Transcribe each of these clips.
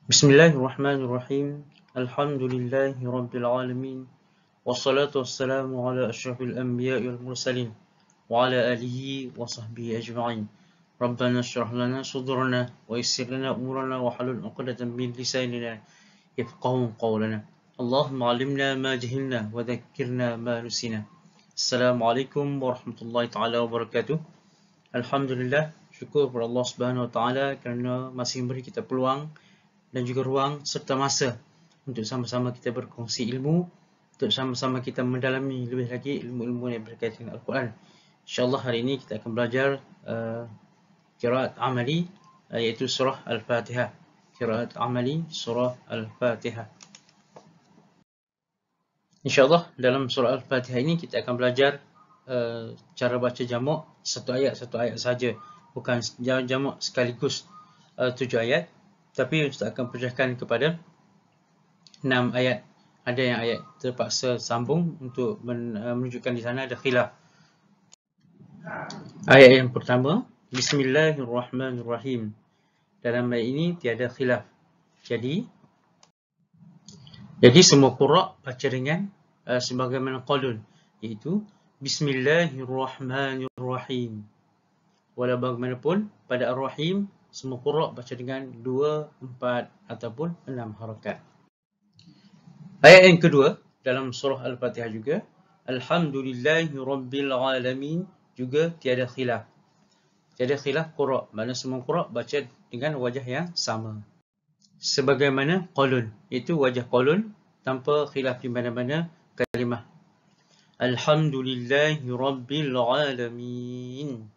Bismillahirrahmanirrahim. Alhamdulillahi rabbil alamin. Wassalatu wassalamu ala asyrafil anbiya'i wal mursalin wa ala alihi wa sahbihi ajma'in. Rabbana shrah lana sudurana wa yassir lana umurana wa halul 'uqdatam min lisanina yafqahu qawlana. Allahumma 'allimna ma jahilna wa dhakkirna ma nusina. Assalamualaikum warahmatullahi taala wabarakatuh. Alhamdulillah, syukur kepada Allah Subhanahu wa taala kerana masih memberi kita peluang dan juga ruang serta masa untuk sama-sama kita berkongsi ilmu, untuk sama-sama kita mendalami lebih lagi ilmu-ilmu yang berkaitan dengan Al-Quran. InsyaAllah hari ini kita akan belajar qiraat amali, iaitu surah Al-Fatihah. Qiraat amali surah Al-Fatihah. InsyaAllah dalam surah Al-Fatihah ini kita akan belajar cara baca jamak satu ayat saja, bukan jamak sekaligus 7 ayat. Tapi Ustaz akan pecahkan kepada 6 ayat. Ada yang ayat terpaksa sambung untuk menunjukkan di sana ada khilaf. Ayat yang pertama, Bismillahirrahmanirrahim. Dalam ayat ini tiada khilaf. Jadi semua qura' baca dengan sebagaimana qalun, iaitu Bismillahirrahmanirrahim. Walau bagaimanapun pada Ar-Rahim semua qura' baca dengan 2, 4 ataupun 6 harakat. Ayat yang kedua dalam surah Al-Fatihah juga, Alhamdulillahi Rabbil Alamin, juga tiada khilaf. Tiada khilaf qura', maknanya semua qura' baca dengan wajah yang sama. Sebagaimana qalun, itu wajah qalun tanpa khilaf di mana-mana kalimah. Alhamdulillahi Rabbil Alamin.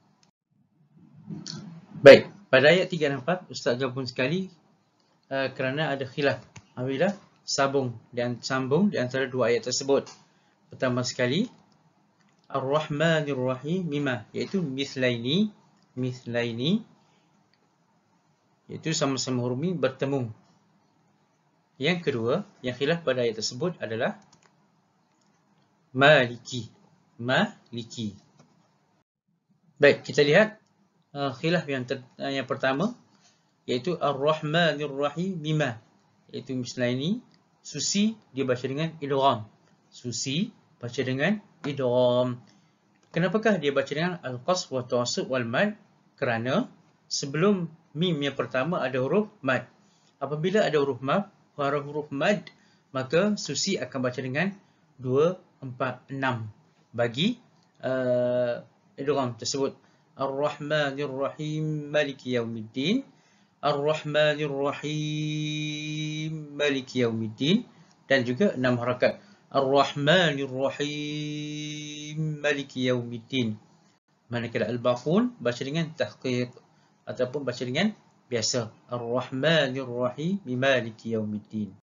Baik. Pada ayat 3 dan 4, Ustaz gabung sekali kerana ada khilaf apabila sambung di antara dua ayat tersebut. Pertama sekali, Ar-Rahmanir-Rahim mimah, iaitu mithlaini, iaitu sama-sama huruf bertemu. Yang kedua, yang khilaf pada ayat tersebut adalah Maliki. Baik, kita lihat khilaf yang pertama, iaitu Ar-Rahmanir-Rahim mimah, iaitu mislaini, susi dia baca dengan idgham. Kenapakah dia baca dengan al-qasr wa tawassut wal mad? Kerana sebelum mim yang pertama ada huruf mad. Apabila ada huruf mad, maka susi akan baca dengan 2, 4, 6 bagi idgham tersebut. Ar-Rahmanir-Rahim Maliki Yaumiddin. Ar-Rahmanir-Rahim Maliki Yaumiddin. Dan juga 6 harakat. Ar-Rahmanir-Rahim Maliki Yaumiddin. Manakala Al-Baqun baca dengan tahqiq ataupun baca dengan biasa. Ar-Rahmanir-Rahim Maliki Yaumiddin.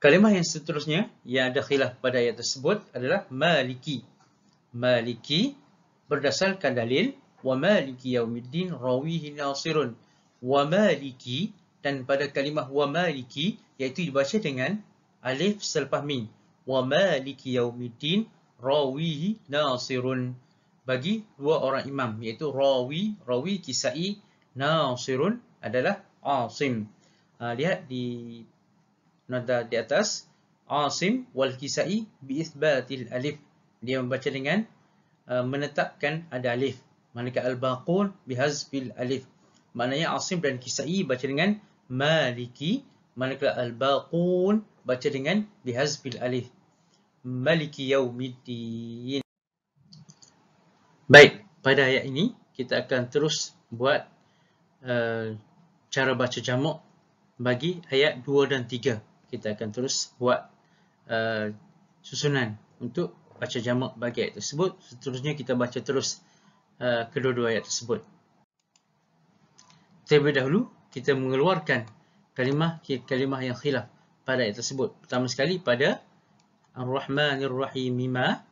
Kalimah yang seterusnya yang ada khilaf pada ayat tersebut adalah Maliki. Maliki berdasarkan dalil wa maliki yaumiddin rawihi nasirun. Wa maliki, dan pada kalimah wa maliki iaitu dibaca dengan alif selepas mim. Wa maliki yaumiddin rawihi nasirun. Bagi dua orang imam, iaitu rawi Kisai, nasirun adalah Asim. Lihat di nota di atas, Asim wal Kisai bi itsbatil alif. Dia membaca dengan menetapkan ada alif. Manakala Al-Baqun bihazfil alif. Maknanya Asim dan Kisai baca dengan Maliki, manakala Al-Baqun baca dengan bihazfil alif. Maliki Yaumiddin. Baik, pada ayat ini kita akan terus buat cara baca jamak bagi ayat 2 dan 3. Kita akan terus buat susunan untuk baca jamak bagi ayat tersebut. Seterusnya kita baca terus kedua-dua ayat tersebut. Terlebih dahulu kita mengeluarkan kalimah yang khilaf pada ayat tersebut. Pertama sekali pada Ar-Rahmanir-Rahim mimah.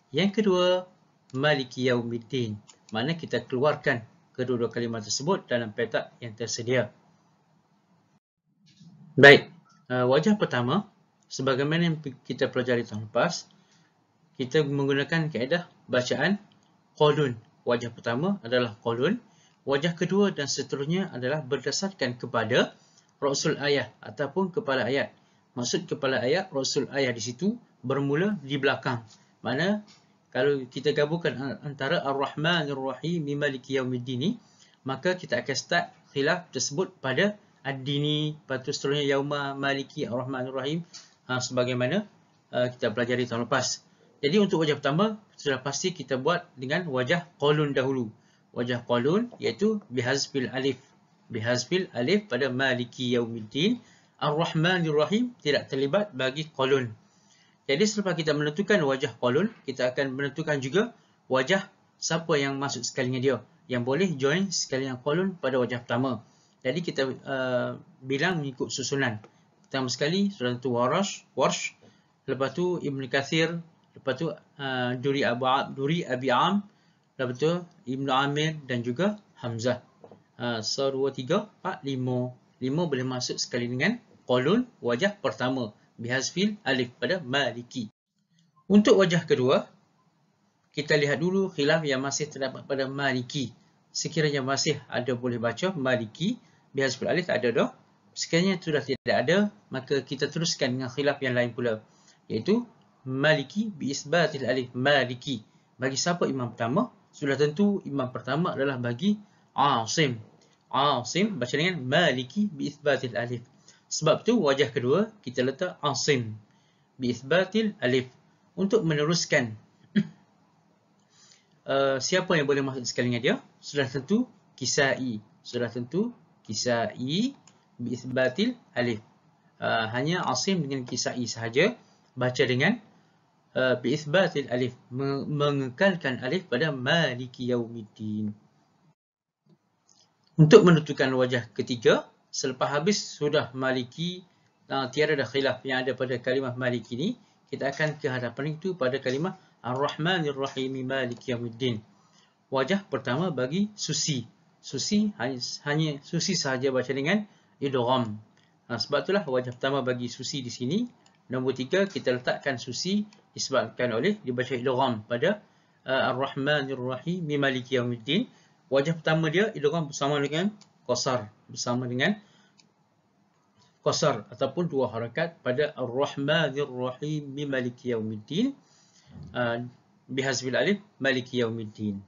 Yang kedua Maliki Yaumiddin. Mana kita keluarkan kedua-dua kalimah tersebut dalam petak yang tersedia. Baik, wajah pertama, sebagaimana yang kita pelajari tahun lepas, kita menggunakan kaedah bacaan qalun. Wajah pertama adalah qalun, wajah kedua dan seterusnya adalah berdasarkan kepada Rasul ayat ataupun kepala ayat. Maksud kepala ayat, rasul ayat di situ bermula di belakang. Mana kalau kita gabungkan antara Ar-Rahmanir Rahim Maliki Yaumiddin ni, maka kita akan start khilaf tersebut pada Ad-Dini, lepas tu seterusnya Yauma Maliki Ar-Rahmanir Rahim, sebagaimana kita pelajari tahun lepas. Jadi untuk wajah pertama, sudah pasti kita buat dengan wajah qalun dahulu. Wajah qalun iaitu bihazfil alif. Bihazfil alif pada Maliki Yaumiddin. Ar-Rahmanir Rahim tidak terlibat bagi qalun. Jadi selepas kita menentukan wajah qalun, kita akan menentukan juga wajah siapa yang masuk sekali dengan dia, yang boleh join sekali dengan qalun pada wajah pertama. Jadi kita bilang mengikut susunan. Pertama sekali sudah tentu Warsh, lepas tu Ibn Kathir, lepas tu Duri Abi Am, lepas tu Ibn Amir dan juga Hamzah. 1, 2, 3, 4, 5. 5 boleh masuk sekali dengan qalun wajah pertama. Bihazfil alif pada Maliki. Untuk wajah kedua, kita lihat dulu khilaf yang masih terdapat pada Maliki. Sekiranya masih ada boleh baca Maliki, bihazfil alif tak ada dah. Sekiranya sudah tidak ada, maka kita teruskan dengan khilaf yang lain pula, iaitu Maliki biisbatil alif. Maliki. Bagi siapa imam pertama? Sudah tentu imam pertama adalah bagi Asim. Asim baca dengan Maliki biisbatil alif. Sebab tu wajah kedua kita letak Asim biisbatil alif. Untuk meneruskan siapa yang boleh masuk sekali dengan dia? Sudah tentu Kisai. Sudah tentu Kisai biisbatil alif. Hanya Asim dengan Kisai sahaja baca dengan biisbatil alif, mengekalkan alif pada Maliki Yaumiddin. Untuk menentukan wajah ketiga, selepas habis sudah Maliki, tiada dah khilaf yang ada pada kalimah Maliki ni, kita akan ke hadapan itu pada kalimah Ar-Rahmanir Rahim Maliki Yaumiddin. Wajah pertama bagi Susi. Susi hanya Susi sahaja baca dengan idgham. Sebab itulah wajah pertama bagi Susi di sini. Nombor 3 kita letakkan Susi disebabkan oleh dibaca idgham pada Ar-Rahmanir Rahim Maliki Yaumiddin. Wajah pertama dia idgham bersama dengan qasar, ataupun 2 harakat pada Ar-Rahmanir Rahim Maliki Yaumiddin bihazfil alif Maliki Yaumiddin.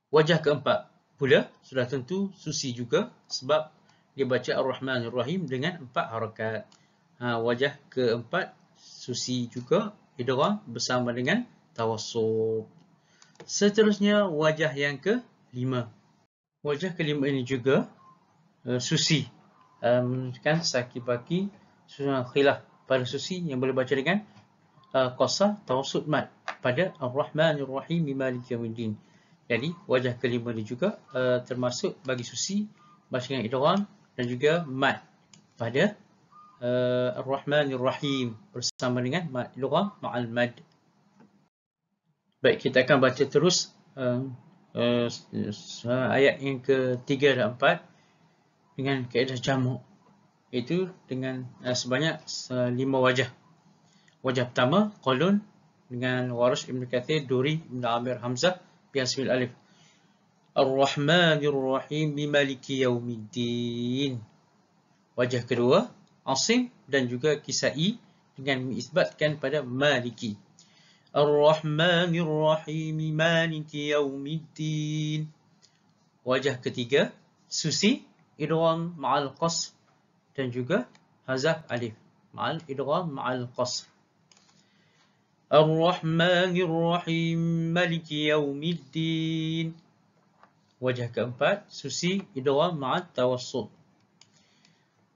Wajah keempat pula sudah tentu Susi juga, sebab dia baca Ar-Rahmanir Rahim dengan 4 harakat. Wajah keempat Susi juga idgham bersama dengan tawassut. Seterusnya wajah yang ke-5. Wajah ke-5 ini juga Susi. Kan Saki-Baki khilaf pada Susi yang boleh baca dengan qasar tawassut mad pada Ar-Rahmanir Rahim Maliki Yaumiddin. Jadi wajah ke-5 ini juga termasuk bagi Susi baca dengan idgham dan juga mad pada Ar-Rahmanir Rahim bersama dengan mad idgham ma'al mad. Baik, kita akan baca terus ayat yang ke-3 dan 4 dengan kaedah jamak, iaitu dengan sebanyak 5 wajah. Wajah pertama qalun dengan Warsh, Ibn Kathir, Duri, Ibn Amir, Hamzah bihazfil alif. Ar-Rahmanir Rahim Maliki Yaumiddin. Wajah kedua Asim dan juga Kisai dengan mengisbatkan pada Maliki. Ar-Rahmanir Rahim Maliki Yaumiddin. Wajah ketiga Susi idgham ma'al qasr dan juga hazaf alif ma'al idgham ma'al qasr. Ar-Rahmanir Rahim Maliki Yaumiddin. Wajah keempat Susi idgham ma'al tawassut.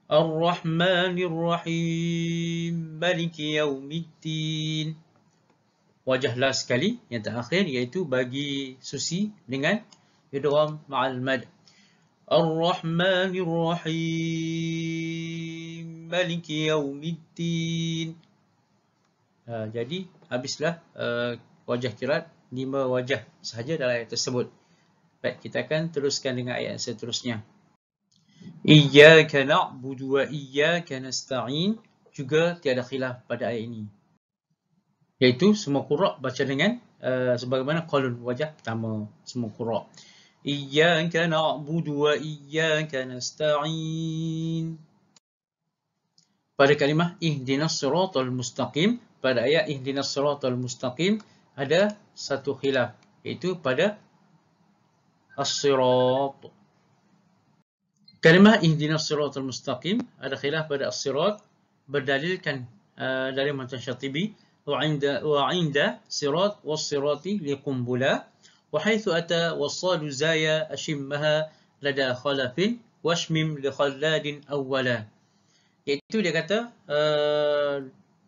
Ar-Rahmanir Rahim Maliki Yaumiddin. Wajah last sekali yang terakhir iaitu bagi Susi dengan idgham ma'al mad. Ar-Rahmanir Rahim Maliki Yaumiddin. Jadi habislah wajah qiraat 5 wajah sahaja dalam ayat tersebut. Baik, kita akan teruskan dengan ayat seterusnya. Iyyaka na'budu wa iyyaka nasta'in. Juga tiada khilaf pada ayat ini, iaitu semua qurra baca dengan sebagaimana qalun wajah pertama, semua qurra. Iyyaka na'budu wa iyyaka nasta'in. pada kalimah ihdinas siratal mustaqim, pada ayat ihdinas siratal mustaqim ada satu khilaf, iaitu pada as-sirat. Kalimah ihdinas siratal mustaqim ada khilaf pada as-sirat, berdalilkan dari matan Syatibi wa 'inda sirat was-sirati liqumbula wa haitsu ata was-sadu zaya ashimmaha lada khalafin washmim li khalladin awwala. Iaitu dia kata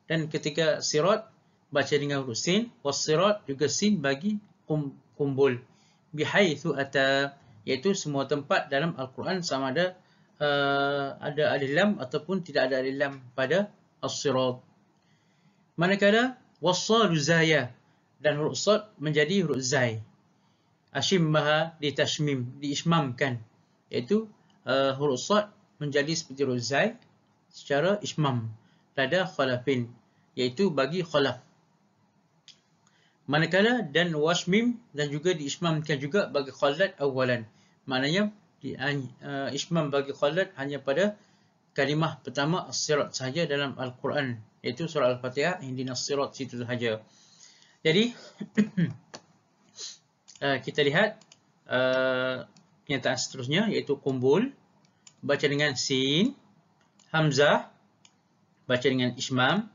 dan ketika sirat baca dengan huruf sin, was-sirat juga sin bagi kumbul. Bihaitsu ata, iaitu semua tempat dalam Al-Quran sama ada alif lam ataupun tidak ada alif lam pada as-sirat. Manakala was-sadu zaya dan huruf sad menjadi huruf zai. Ashimmaha ditashmim, diismamkan, iaitu huruf sad menjadi seperti huruf zai secara ismam. Lada khalafin, iaitu bagi khalaf. Manakala dan washmim dan juga diismamkan juga bagi khalad awalan. Maknanya ismam bagi khalad hanya pada kalimah pertama as-sirat sahaja dalam Al-Quran, iaitu surah Al-Fatihah ihdinas sirat, situ sahaja. Jadi kita lihat kenyataan seterusnya, iaitu kumbul baca dengan sin, hamzah baca dengan ismam,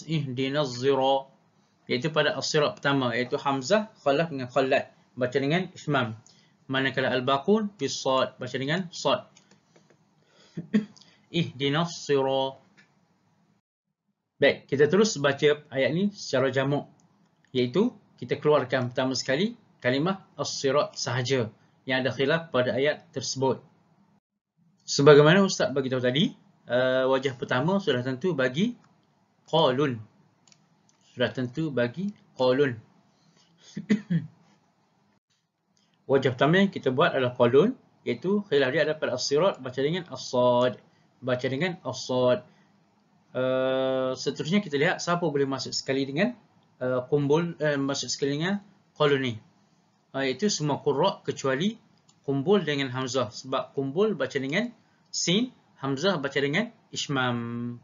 ihdinas zira, iaitu pada as-sirat pertama, iaitu hamzah khalaf dengan khalad baca dengan ismam. Manakala al-baqun bis-sad baca dengan sad. Ihdinas sira. Baik, kita terus baca ayat ini secara jamak, iaitu kita keluarkan pertama sekali kalimah as-sirat sahaja yang ada khilaf pada ayat tersebut. Sebagaimana Ustaz bagi tahu tadi, wajah pertama sudah tentu bagi qalun. Sudah tentu bagi qalun. Wajah pertama yang kita buat adalah qalun, iaitu khilaf dia ada pada as-sirat baca dengan as-sad, baca dengan as-sad. Seterusnya kita lihat siapa boleh masuk sekali dengan kumbul, masuk sekali dengan qalun ni. Iaitu semua qurra kecuali kumbul dengan hamzah, sebab kumbul baca dengan sin, hamzah baca dengan ismam.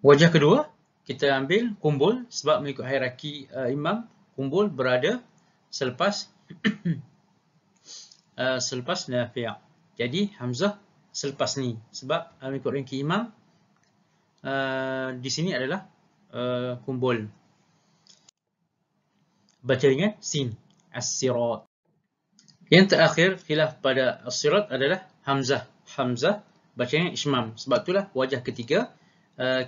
Wajah kedua kita ambil kumbul, sebab mengikut hierarki imam, kumbul berada selepas selepas nafi'. Jadi hamzah selepas ni, sebab mengikut ranking imam di sini adalah kumbul baca dengan sin, as-sirat. Yang terakhir khilaf pada as-sirat adalah hamzah. Hamzah baca dengan ismam. Sebab itulah wajah ketiga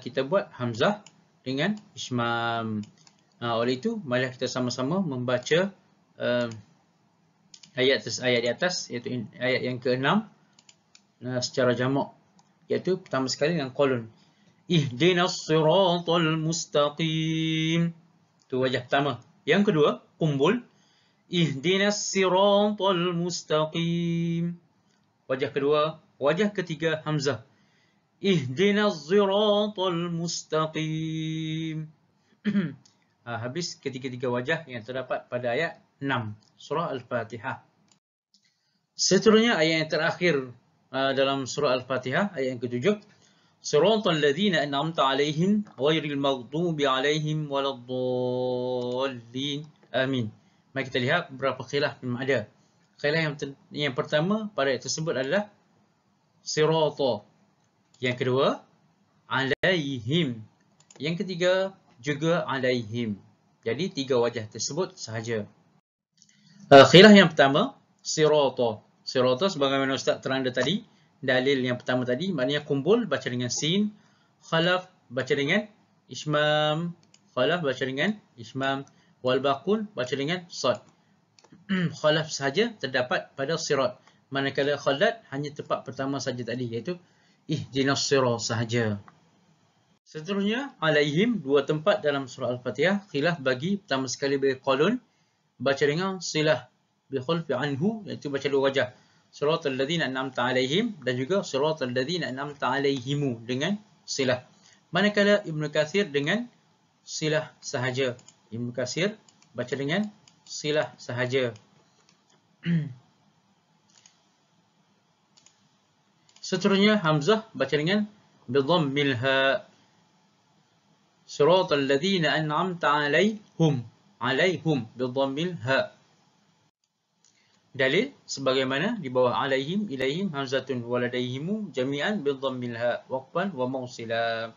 kita buat hamzah dengan ismam. Oleh itu, marilah kita sama-sama membaca ayat di atas, iaitu ayat yang ke-6 secara jamak, iaitu pertama sekali dengan qalun. Ihdinas siratal mustaqim. Itu wajah pertama. Yang kedua, kumbul. Ihdinas siratal mustaqim. Wajah kedua. Wajah ketiga, hamzah. Ihdinas siratal mustaqim. Habis ketiga-tiga wajah yang terdapat pada ayat 6 surah Al-Fatihah. Seterusnya ayat yang terakhir dalam surah Al-Fatihah, ayat yang ke-7. Siratal ladzina an'amta 'alaihim ghairil maghdubi 'alaihim waladdallin. Amin. Mari kita lihat beberapa khilaf yang ada. Khilaf yang pertama pada ayat tersebut adalah sirata. Yang kedua, 'alaihim. Yang ketiga juga 'alaihim. Jadi tiga wajah tersebut sahaja. Khilaf yang pertama, sirata. Sirata sebagaimana Ustaz terangkan tadi, dalil yang pertama tadi, maknanya kumbul baca dengan sin, khalaf baca dengan ismam, khalaf baca dengan ismam, wal baqun baca dengan sad. Khalaf sahaja terdapat pada sirat. Manakala khalad hanya tempat pertama saja tadi, iaitu ihdinas sirat sahaja. Seterusnya, alaihim, dua tempat dalam surah Al-Fatihah, khilaf bagi pertama sekali bagi qalun, baca dengan silah, bi khulfi anhu, iaitu baca dua wajah. Siratal ladzina an'amta 'alaihim dan juga siratal ladzina an'amta 'alaihimu dengan silah. Manakala Ibnu Katsir dengan silah sahaja. Ibnu Katsir baca dengan silah Seterusnya hamzah baca dengan bidhammil ha. Siratal ladzina an'amta 'alaihim. 'Alaihim bidhammil ha. Dalil sebagaimana di bawah alaihim, ilaihim, hamzatun waladaihimu jami'an bidhammil ha waqfan wa mawsila.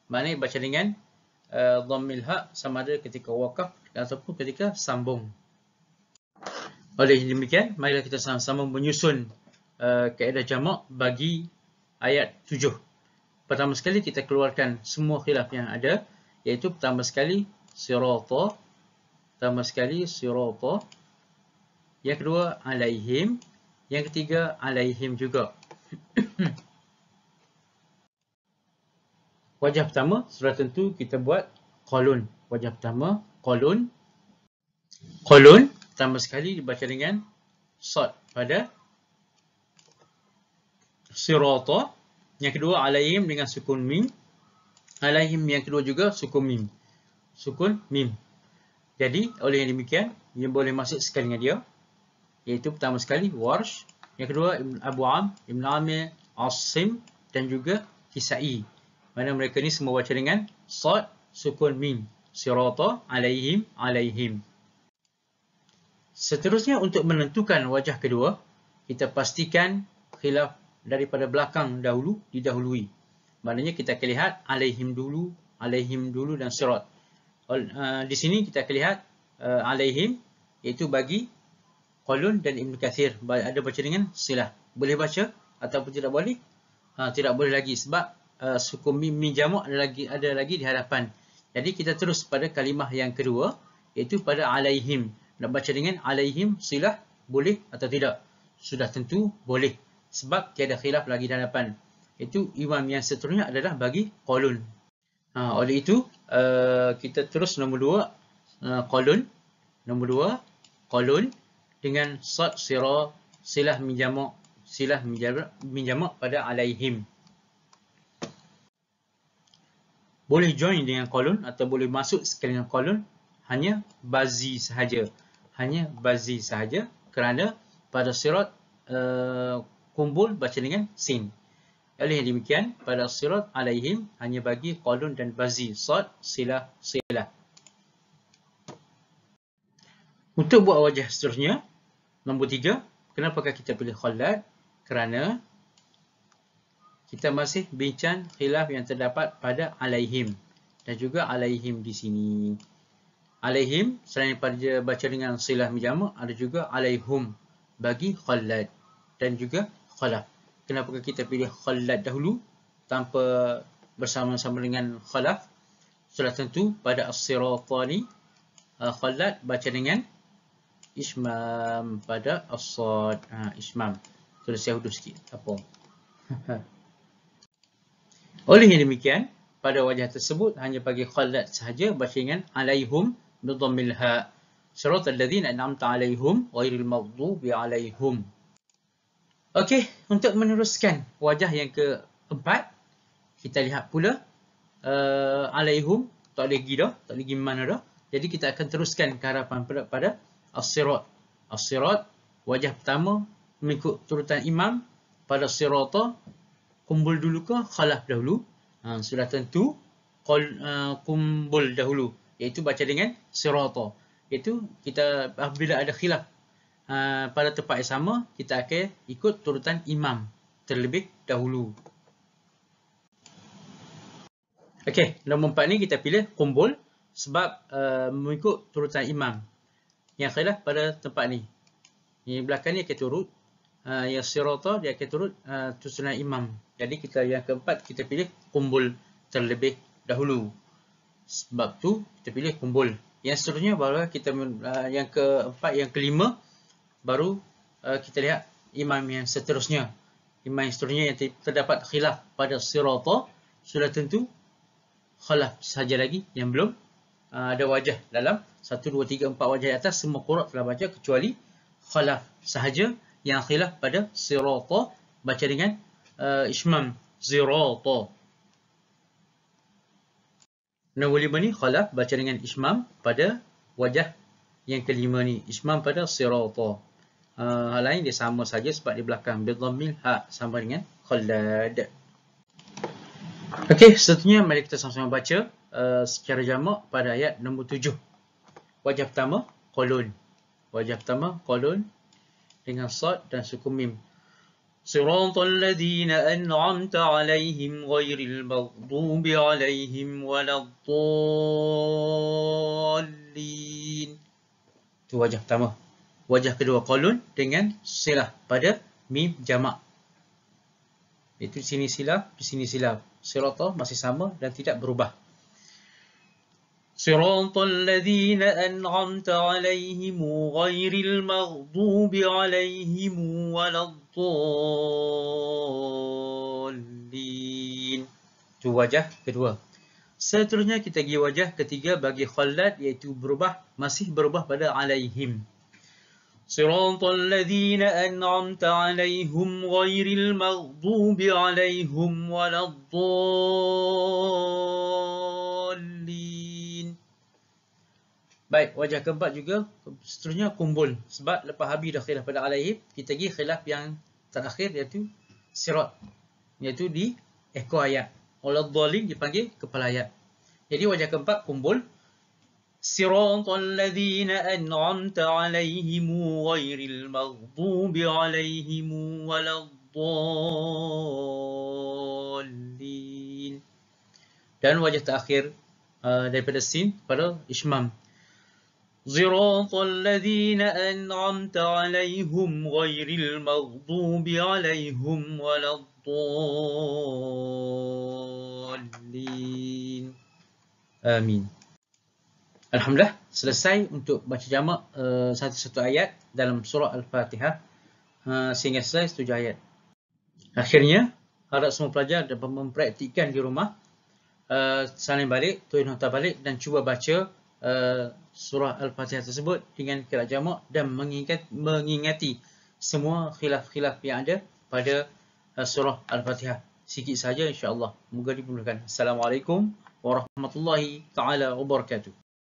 Maknanya baca dengan dhammil ha sama ada ketika waqaf ataupun ketika sambung. Oleh demikian, marilah kita sama-sama menyusun kaedah jamak bagi ayat 7. Pertama sekali kita keluarkan semua khilaf yang ada, iaitu pertama sekali sirata, yang kedua alaihim, yang ketiga alaihim juga. Wajah pertama sudah tentu kita buat qalun. Wajah pertama qalun. Qalun pertama sekali dibaca dengan sad pada sirata. Yang kedua alaihim dengan sukun mim. Alaihim yang kedua juga sukun mim. Sukun mim. Jadi oleh yang demikian yang boleh masuk sekali dengan dia, iaitu pertama sekali Warsh, yang kedua Abu Am, Ibn Amir, Asim dan juga Kisai. Mana mereka ni semua baca dengan sad, sukun mim. Sirata, alaihim, alaihim. Seterusnya untuk menentukan wajah kedua, kita pastikan khilaf daripada belakang dahulu didahului. Maknanya kita akan lihat alaihim dulu dan sirat. Di sini kita akan lihat alaihim, iaitu bagi Qalun dan Ibn Kathir ada baca dengan silah. Boleh baca ataupun tidak boleh? Tidak boleh lagi sebab sukun mim jamak ada lagi di hadapan. Jadi kita terus pada kalimah yang kedua, iaitu pada alaihim. Nak baca dengan alaihim silah boleh atau tidak? Sudah tentu boleh sebab tiada khilaf lagi di hadapan. Itu imam yang seterusnya adalah bagi Qalun. Oleh itu kita terus nombor 2 Qalun. Nombor 2 Qalun dengan sad sira silah minjamak pada alaihim. Boleh join dengan qalun atau boleh masuk sekali dengan qalun, hanya bazi sahaja. Kerana pada sirat kumbul baca dengan sin. Oleh demikian pada sirat alaihim hanya bagi qalun dan bazi, sad silah. Untuk buat wajah seterusnya, nombor 3, kenapakah kita pilih khallat? Kerana kita masih bincang khilaf yang terdapat pada alaihim dan juga alaihim di sini. Alaihim selain pada baca dengan silah menjamak, ada juga alaihum bagi khallat dan juga khalaf. Kenapakah kita pilih khallat dahulu tanpa bersama-sama dengan khalaf? Sudah tentu pada as-siratani khallat baca dengan ismam pada as-sad. Ismam. Sudah saya hudus sikit. Apa? Oleh yang demikian, pada wajah tersebut hanya bagi khallat sahaja baca dengan alaihum bidhammil ha. Siratal ladzina an'amta alaihim ghairil maghdubi alaihim. Okey, untuk meneruskan wajah yang keempat, kita lihat pula alaihum tak boleh pergi dah, tak boleh pergi mana dah. Jadi kita akan teruskan ke hadapan pada as-sirat. As-sirat wajah pertama mengikut turutan imam. Pada sirata kumbul dulu ke khalaf dahulu? Sudah tentu kumbul dahulu, iaitu baca dengan sirata. Itu kita apabila ada khilaf pada tempat yang sama, kita akan ikut turutan imam terlebih dahulu. Okey, nombor 4 ni kita pilih kumbul sebab mengikut turutan imam. Yang khilaf pada tempat ni. Yang belakang ni akan turut. Yang sirata dia akan turut susunan imam. Jadi kita yang keempat kita pilih kumbul terlebih dahulu. Sebab tu kita pilih kumbul. Yang seterusnya baru kita yang keempat, yang kelima baru kita lihat imam yang seterusnya. Imam yang seterusnya yang terdapat khilaf pada sirata, sudah tentu khalaf sahaja lagi yang belum ada wajah dalam 1, 2, 3, 4 wajah di atas semua qurra telah baca kecuali khalaf sahaja yang khilaf pada sirata baca dengan ismam zirata. Nombor 5 ni khalaf baca dengan ismam pada wajah yang kelima ni, ismam pada sirata. Hal lain dia sama saja sebab di belakang bidhammil ha sama dengan Khallad. Okey, seterusnya mari kita sama-sama baca secara jamak pada ayat nombor 7. Wajah pertama, qulun. Wajah pertama, qulun dengan sad dan sukun mim. Siratal ladzina an'amta 'alaihim ghairil maghdubi 'alaihim waladdallin. Itu wajah pertama. Wajah kedua, qulun dengan silah pada mim jamak. Itu di sini silap, di sini silap. Sirata masih sama dan tidak berubah. Siratal ladzina an'amta 'alaihim ghairil maghdubi 'alaihim waladdallin. Itu wajah kedua. Seterusnya kita pergi wajah ketiga bagi Khallad, iaitu berubah, masih berubah pada 'alaihim. Siratal ladzina an'amta 'alaihim ghairil maghdubi 'alaihim waladdallin. Baik, wajah keempat juga seterusnya kumbul. Sebab lepas habis dah khilaf pada 'alaihim, kita pergi khilaf yang terakhir iaitu sirat, iaitu di ekor ayat. Waladdallin dipanggil kepala ayat. Jadi wajah keempat kumbul. Siratal ladzina an'amta 'alaihim ghairil maghdubi 'alaihim waladdallin. Dan wajah terakhir daripada sin pada ismam. Siratal ladzina an'amta 'alaihim ghairil maghdubi 'alaihim waladdallin. Amin. Alhamdulillah, selesai untuk baca jamak satu-satu ayat dalam surah Al-Fatihah sehingga selesai 7 ayat. Akhirnya, harap semua pelajar dapat mempraktikkan di rumah, salin balik, tulis nota balik dan cuba baca surah Al-Fatihah tersebut dengan qiraat jamak dan mengingati semua khilaf-khilaf yang ada pada surah Al-Fatihah. Sikit saja insya-Allah. Moga dipermuliakan. Assalamualaikum warahmatullahi taala wabarakatuh.